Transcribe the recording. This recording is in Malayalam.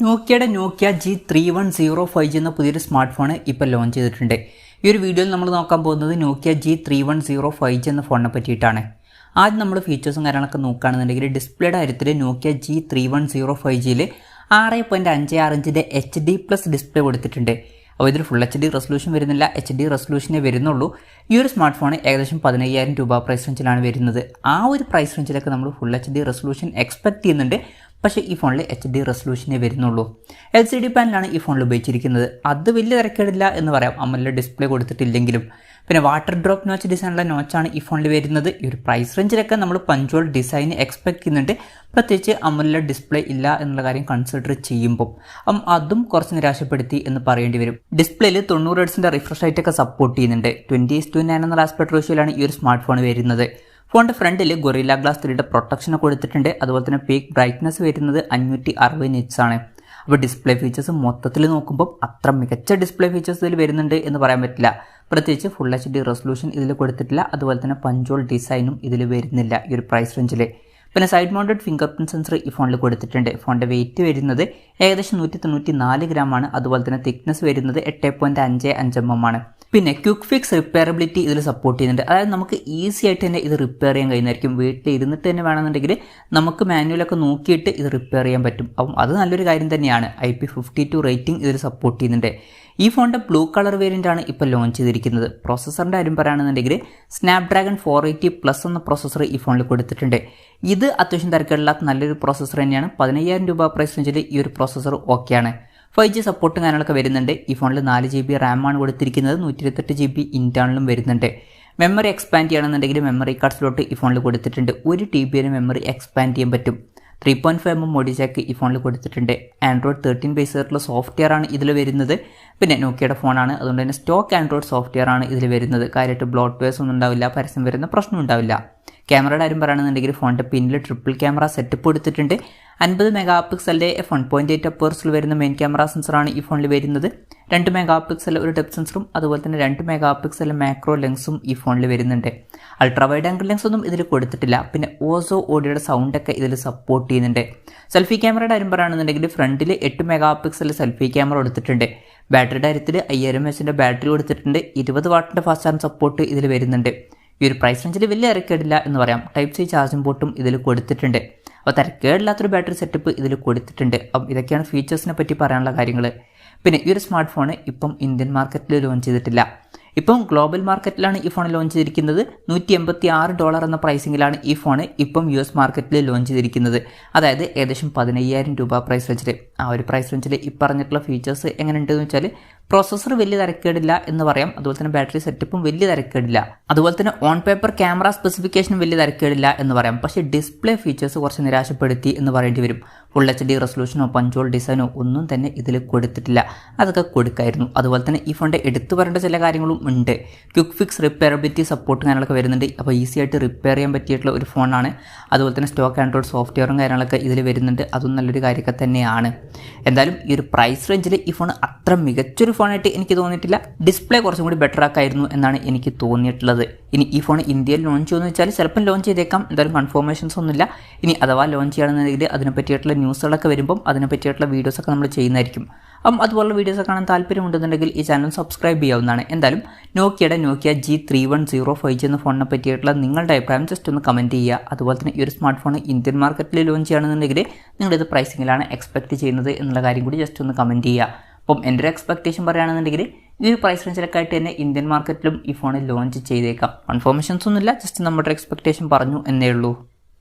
നോക്കിയയുടെ നോക്കിയ G310 5G എന്ന പുതിയൊരു സ്മാർട്ട് ഫോൺ ഇപ്പോൾ ലോഞ്ച് ചെയ്തിട്ടുണ്ട്. ഈ ഒരു വീഡിയോയിൽ നമ്മൾ നോക്കാൻ പോകുന്നത് നോക്കിയ G310 5G എന്ന ഫോണിനെ പറ്റിയിട്ടാണ്. ആദ്യം നമ്മൾ ഫീച്ചേഴ്സും കാര്യങ്ങളൊക്കെ നോക്കുകയാണെന്നുണ്ടെങ്കിൽ ഡിസ്പ്ലേയുടെ കാര്യത്തിൽ നോക്കിയ G310 5Gയിൽ 6.56 ഇഞ്ചിൻ്റെ HD+ ഡിസ്പ്ലേ കൊടുത്തിട്ടുണ്ട്. അപ്പോൾ ഇതിൽ ഫുൾ HD റെസൊല്യൂഷൻ വരുന്നില്ല, HD റെസൊല്യൂഷനേ വരുന്നുള്ളൂ. ഈ ഒരു സ്മാർട്ട് ഫോൺ ഏകദേശം 15,000 രൂപ പ്രൈസ് റേഞ്ചിലാണ് വരുന്നത്. ആ ഒരു പ്രൈസ് റേഞ്ചിലൊക്കെ നമ്മൾ ഫുൾ HD റെസൊല്യൂഷൻ എക്സ്പെക്ട് ചെയ്യുന്നുണ്ട്. പക്ഷേ ഈ ഫോണിൽ HD റെസൊല്യൂഷനേ വരുന്നുള്ളൂ. LCD പാനലാണ് ഈ ഫോണിൽ ഉപയോഗിച്ചിരിക്കുന്നത്. അത് വലിയ തിരക്കേടില്ല എന്ന് പറയാം, AMOLED ഡിസ്പ്ലേ കൊടുത്തിട്ടില്ലെങ്കിലും. പിന്നെ വാട്ടർ ഡ്രോപ്പ് നോച്ച് ഡിസൈനുള്ള നോച്ചാണ് ഈ ഫോണിൽ വരുന്നത്. ഈ ഒരു പ്രൈസ് റേഞ്ചിലൊക്കെ നമ്മൾ പഞ്ച്വൽ ഡിസൈൻ എക്സ്പെക്ട് ചെയ്യുന്നുണ്ട്, പ്രത്യേകിച്ച് AMOLED ഡിസ്പ്ലേ ഇല്ല എന്നുള്ള കാര്യം കൺസിഡർ ചെയ്യുമ്പോൾ. അതും കുറച്ച് നിരാശപ്പെടുത്തി എന്ന് പറയേണ്ടി വരും. ഡിസ്പ്ലേയിൽ 90 Hz റിഫ്രഷ് റേറ്റ് ഒക്കെ സപ്പോർട്ട് ചെയ്യുന്നുണ്ട്. 20:9 എന്ന ആസ്പെക്ട് റേഷ്യോയിലാണ് ഈ ഒരു സ്മാർട്ട് ഫോൺ വരുന്നത്. ഫോണിൻ്റെ ഫ്രണ്ടിൽ ഗൊറില്ല ഗ്ലാസ് 3യുടെ പ്രൊട്ടക്ഷൻ കൊടുത്തിട്ടുണ്ട്. അതുപോലെ തന്നെ പീക്ക് ബ്രൈറ്റ്നസ് വരുന്നത് 560 nits ആണ്. അപ്പോൾ ഡിസ്പ്ലേ ഫീച്ചേഴ്സ് മൊത്തത്തിൽ നോക്കുമ്പോൾ അത്ര മികച്ച ഡിസ്പ്ലേ ഫീച്ചേഴ്സ് ഇതിൽ വരുന്നുണ്ട് എന്ന് പറയാൻ പറ്റില്ല. പ്രത്യേകിച്ച് ഫുൾ HD റെസൊല്യൂഷൻ ഇതിൽ കൊടുത്തിട്ടില്ല. അതുപോലെ തന്നെ പഞ്ച്വൽ ഡിസൈനും ഇതിൽ വരുന്നില്ല ഈ ഒരു പ്രൈസ് റേഞ്ചിൽ. പിന്നെ side mounted finger print sensor ഈ ഫോണിൽ കൊടുത്തിട്ടുണ്ട്. ഫോണിൻ്റെ വെയിറ്റ് വരുന്നത് ഏകദേശം 194 ഗ്രാമാണ്. അതുപോലെ തന്നെ തിക്നെസ് വരുന്നത് 8.55 mm ആണ്. പിന്നെ ക്വിക്ക് ഫിക്സ് റിപ്പയറബിലിറ്റി ഇതിൽ സപ്പോർട്ട് ചെയ്യുന്നുണ്ട്. അതായത് നമുക്ക് ഈസി ആയിട്ട് തന്നെ ഇത് റിപ്പയർ ചെയ്യാൻ കഴിയുന്നതായിരിക്കും. വീട്ടിൽ ഇരുന്നിട്ട് തന്നെ വേണമെന്നുണ്ടെങ്കിൽ നമുക്ക് മാനുവലൊക്കെ നോക്കിയിട്ട് ഇത് റിപ്പയർ ചെയ്യാൻ പറ്റും. അപ്പം അത് നല്ലൊരു കാര്യം തന്നെയാണ്. IP52 റേറ്റിംഗ് ഇതിൽ സപ്പോർട്ട് ചെയ്യുന്നുണ്ട്. ഈ ഫോണിൻ്റെ ബ്ലൂ കളർ വേരിയൻ്റ് ആണ് ഇപ്പോൾ ലോഞ്ച് ചെയ്തിരിക്കുന്നത്. പ്രോസസ്സറിൻ്റെ കാര്യം പറയുകയാണെന്നുണ്ടെങ്കിൽ സ്നാപ്ഡ്രാഗൺ 480+ എന്ന പ്രോസസ്സർ ഈ ഫോണിൽ കൊടുത്തിട്ടുണ്ട്. ഇത് അത്യാവശ്യം തിരക്കേടില്ലാത്ത നല്ലൊരു പ്രോസസ്സർ തന്നെയാണ്. 15,000 രൂപ പ്രൈസ് റേഞ്ചിൽ ഈ ഒരു പ്രോസസ്സർ ഓക്കെയാണ്. 5G സപ്പോർട്ടും കാര്യങ്ങളൊക്കെ വരുന്നുണ്ട്. ഈ ഫോണിൽ 4 GB RAM ആണ് കൊടുത്തിരിക്കുന്നത്. 128 GB ഇൻറ്റേർണലും വരുന്നുണ്ട്. മെമ്മറി എക്സ്പാൻഡ് ചെയ്യണമെന്നുണ്ടെങ്കിൽ മെമ്മറി കാർഡ് സ്ലോട്ട് ഈ ഫോണിൽ കൊടുത്തിട്ടുണ്ട്. 1 TB വരെ മെമ്മറി എക്സ്പാൻഡ് ചെയ്യാൻ പറ്റും. 3.5 mm മോഡി ജാക്ക് ഈ ഫോണിൽ കൊടുത്തിട്ടുണ്ട്. Android 13 ബേസ് ആയിട്ടുള്ള സോഫ്റ്റ്വെയർ ആണ് ഇതിൽ വരുന്നത്. പിന്നെ നോക്കിയയുടെ ഫോണാണ്, അതുകൊണ്ട് തന്നെ സ്റ്റോക്ക് ആൻഡ്രോയിഡ് സോഫ്റ്റ്വെയർ ആണ് ഇതിൽ വരുന്നത്. കാര്യമായിട്ട് ബ്ലോട്ട് വേഴ്സ് ഒന്നും ഉണ്ടാവില്ല, പരസ്യം വരുന്ന പ്രശ്നം ഉണ്ടാവില്ല. ക്യാമറയുടെ കാര്യം പറയുകയാണെന്നുണ്ടെങ്കിൽ ഫോണിൻ്റെ പിന്നിൽ ട്രിപ്പിൾ ക്യാമറ സെറ്റപ്പ് കൊടുത്തിട്ടുണ്ട്. 50 MP f1.8 അപ്പേഴ്സിൽ വരുന്ന മെയിൻ ക്യാമറ സെൻസറാണ് ഈ ഫോണിൽ വരുന്നത്. 2 MP ഒരു ഡെപ്ത് സെൻസറും അതുപോലെ തന്നെ 2 MP മാക്രോ ലെൻസും ഈ ഫോണിൽ വരുന്നുണ്ട്. അൾട്രാ വൈഡ് ആംഗിൾ ലെൻസ് ഒന്നും ഇതിൽ കൊടുത്തിട്ടില്ല. പിന്നെ ഓസോ ഓഡിയോയുടെ സൗണ്ടൊക്കെ ഇതിൽ സപ്പോർട്ട് ചെയ്യുന്നുണ്ട്. സെൽഫി ക്യാമറയുടെ കാര്യം പറയുകയാണെന്നുണ്ടെങ്കിൽ ഫ്രണ്ടിൽ 8 MP സെൽഫി ക്യാമറ കൊടുത്തിട്ടുണ്ട്. ബാറ്ററിയുടെ കാര്യത്തിൽ 5000 mAh ബാറ്ററി കൊടുത്തിട്ടുണ്ട്. 20 വാട്ടിൻ്റെ ഫാസ്റ്റ് ചാർജ് സപ്പോർട്ട് ഇതിൽ വരുന്നുണ്ട്. ഈ ഒരു പ്രൈസ് റേഞ്ചിൽ വലിയ തിരക്കേടില്ല എന്ന് പറയാം. ടൈപ്പ് സി ചാർജിംഗ് പോർട്ടും ഇതിൽ കൊടുത്തിട്ടുണ്ട്. അപ്പോൾ തിരക്കേടില്ലാത്തൊരു ബാറ്ററി സെറ്റപ്പ് ഇതിൽ കൊടുത്തിട്ടുണ്ട്. അപ്പം ഇതൊക്കെയാണ് ഫീച്ചേഴ്സിനെ പറ്റി പറയാനുള്ള കാര്യങ്ങൾ. പിന്നെ ഈ ഒരു സ്മാർട്ട് ഫോൺ ഇപ്പം ഇന്ത്യൻ മാർക്കറ്റിൽ ലോഞ്ച് ചെയ്തിട്ടില്ല. ഇപ്പം ഗ്ലോബൽ മാർക്കറ്റിലാണ് ഈ ഫോൺ ലോഞ്ച് ചെയ്തിരിക്കുന്നത്. $186 എന്ന പ്രൈസിങ്ങിലാണ് ഈ ഫോൺ ഇപ്പം US മാർക്കറ്റിൽ ലോഞ്ച് ചെയ്തിരിക്കുന്നത്. അതായത് ഏകദേശം 15,000 രൂപ പ്രൈസ് റേഞ്ചിൽ. ആ ഒരു പ്രൈസ് റേഞ്ചിൽ ഈ പറഞ്ഞിട്ടുള്ള ഫീച്ചേഴ്സ് എങ്ങനെയുണ്ടെന്ന് വെച്ചാൽ പ്രോസസ്സർ വലിയ തിരക്കേടില്ല എന്ന് പറയാം. അതുപോലെ തന്നെ ബാറ്ററി സെറ്റപ്പും വലിയ തിരക്കേടില്ല. അതുപോലെ തന്നെ ഓൺ പേപ്പർ ക്യാമറ സ്പെസിഫിക്കേഷനും വലിയ തിരക്കേടില്ല എന്ന് പറയാം. പക്ഷേ ഡിസ്പ്ലേ ഫീച്ചേഴ്സ് കുറച്ച് നിരാശപ്പെടുത്തി എന്ന് പറയേണ്ടി വരും. ഫുൾ HD റെസൊല്യൂഷനോ പഞ്ച്വൽ ഡിസൈനോ ഒന്നും തന്നെ ഇതിൽ കൊടുത്തിട്ടില്ല. അതൊക്കെ കൊടുക്കായിരുന്നു. അതുപോലെ തന്നെ ഈ ഫോണിൻ്റെ എടുത്തു പറയേണ്ട ചില കാര്യങ്ങളും ഉണ്ട്. ക്വിക്ക് ഫിക്സ് റിപ്പയറബിലിറ്റി സപ്പോർട്ടും കാര്യങ്ങളൊക്കെ വരുന്നുണ്ട്. അപ്പോൾ ഈസി ആയിട്ട് റിപ്പയർ ചെയ്യാൻ പറ്റിയിട്ടുള്ള ഒരു ഫോണാണ്. അതുപോലെ തന്നെ സ്റ്റോക്ക് ആൻഡ്രോയിഡ് സോഫ്റ്റ്വെയറും കാര്യങ്ങളൊക്കെ ഇതിൽ വരുന്നുണ്ട്. അതും നല്ലൊരു കാര്യമൊക്കെ തന്നെയാണ്. എന്തായാലും ഈ ഒരു പ്രൈസ് റേഞ്ചിൽ ഈ ഫോൺ അത്ര മികച്ചൊരു ഫോണായിട്ട് എനിക്ക് തോന്നിയിട്ടില്ല. ഡിസ്പ്ലേ കുറച്ചും കൂടി ബെറ്റർ ആക്കായിരുന്നു എന്നാണ് എനിക്ക് തോന്നിയിട്ടുള്ളത്. ഇനി ഈ ഫോൺ ഇന്ത്യയിൽ ലോഞ്ച് ചെയ്യുമെന്ന് വെച്ചാൽ ചിലപ്പം ലോഞ്ച് ചെയ്തേക്കാം. എന്തായാലും കൺഫർമേഷൻസ് ഒന്നുമില്ല. ഇനി അഥവാ ലോഞ്ച് ചെയ്യണമെന്നുണ്ടെങ്കിൽ അതിനെ പറ്റിയിട്ടുള്ള ന്യൂസുകളൊക്കെ വരുമ്പം അതിനെ പറ്റിയിട്ടുള്ള വീഡിയോസൊക്കെ നമ്മൾ ചെയ്യുന്നതായിരിക്കും. അതുപോലുള്ള വീഡിയോസ് കാണാൻ താല്പര്യമുണ്ടെന്നുണ്ടെങ്കിൽ ഈ ചാനൽ സബ്സ്ക്രൈബ് ചെയ്യാവുന്നതാണ്. എന്തായാലും നോക്കിയ G310 5G എന്ന ഫോണിനെ പറ്റിയിട്ടുള്ള നിങ്ങളുടെ അഭിപ്രായം ജസ്റ്റ് ഒന്ന് കമൻറ്റ് ചെയ്യുക. അതുപോലെ തന്നെ ഈ ഒരു സ്മാർട്ട് ഫോൺ ഇന്ത്യൻ മാർക്കറ്റിൽ ലോഞ്ച് ചെയ്യുകയാണെന്നുണ്ടെങ്കിൽ നിങ്ങളിത് പ്രൈസിങ്ങിലാണ് എക്സ്പെക്റ്റ് ചെയ്യുന്നത് എന്നുള്ള കാര്യം കൂടി ജസ്റ്റ് ഒന്ന് കമൻറ്റ് ചെയ്യുക. അപ്പം എൻ്റെ ഒരു എക്സ്പെക്റ്റേഷൻ പറയുകയാണെന്നുണ്ടെങ്കിൽ ഈ ഒരു പ്രൈസ് റേഞ്ചിലൊക്കെ ആയിട്ട് തന്നെ ഇന്ത്യൻ മാർക്കറ്റിലും ഈ ഫോൺ ലോഞ്ച് ചെയ്തേക്കാം. കൺഫർമേഷൻസ് ഒന്നുമില്ല, ജസ്റ്റ് നമ്മുടെ എക്സ്പെക്റ്റേഷൻ പറഞ്ഞു എന്നേ ഉള്ളൂ.